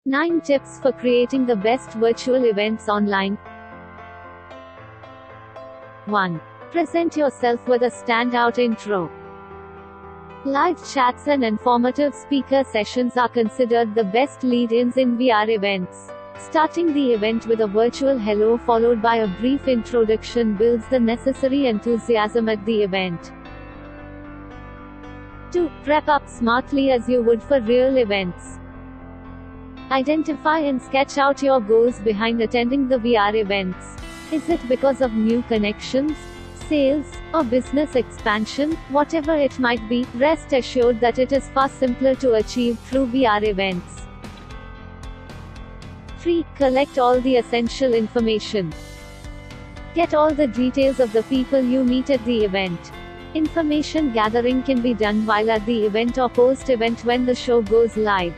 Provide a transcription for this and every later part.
9 tips for creating the best virtual events online. 1. Present yourself with a standout intro. Live chats and informative speaker sessions are considered the best lead-ins in VR events. Starting the event with a virtual hello followed by a brief introduction builds the necessary enthusiasm at the event. 2. Prep up smartly as you would for real events. Identify and sketch out your goals behind attending the VR events. Is it because of new connections, sales, or business expansion? Whatever it might be, rest assured that it is far simpler to achieve through VR events. 3. Collect all the essential information. Get all the details of the people you meet at the event. Information gathering can be done while at the event or post-event when the show goes live.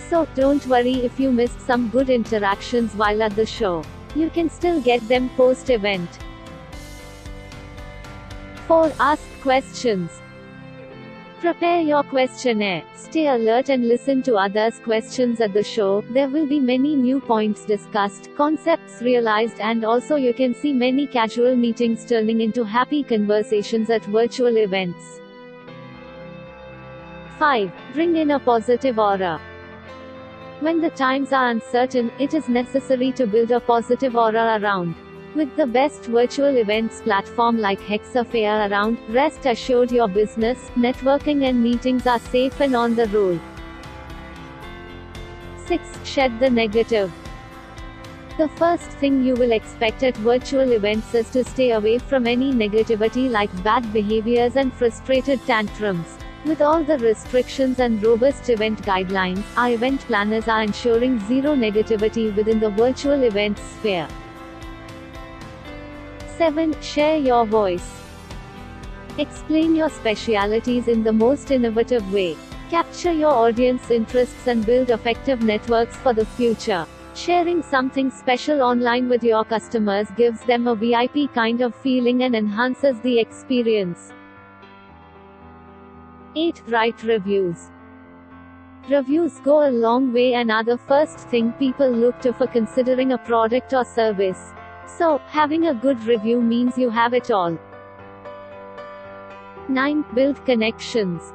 So, don't worry if you missed some good interactions while at the show. You can still get them post-event. 4. Ask questions. Prepare your questionnaire. Stay alert and listen to others' questions at the show. There will be many new points discussed, concepts realized, and also you can see many casual meetings turning into happy conversations at virtual events. 5. Bring in a positive aura. When the times are uncertain, it is necessary to build a positive aura around. With the best virtual events platform like HexaFair around, rest assured your business, networking and meetings are safe and on the roll. 6. Shed the negative. The first thing you will expect at virtual events is to stay away from any negativity like bad behaviors and frustrated tantrums. With all the restrictions and robust event guidelines, our event planners are ensuring zero negativity within the virtual event sphere. 7. Share your voice. Explain your specialities in the most innovative way. Capture your audience interests and build effective networks for the future. Sharing something special online with your customers gives them a VIP kind of feeling and enhances the experience. 8. Write reviews. Reviews go a long way and are the first thing people look to for considering a product or service. So, having a good review means you have it all. 9. Build connections.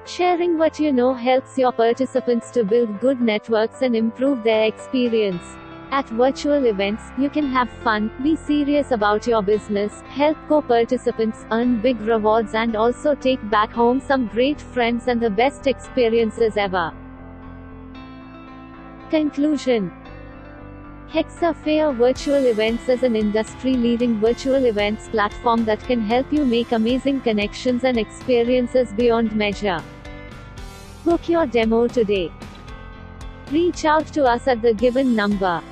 Sharing what you know helps your participants to build good networks and improve their experience. At virtual events, you can have fun, be serious about your business, help co-participants, earn big rewards and also take back home some great friends and the best experiences ever. Conclusion. HexaFair Virtual Events is an industry-leading virtual events platform that can help you make amazing connections and experiences beyond measure. Book your demo today. Reach out to us at the given number.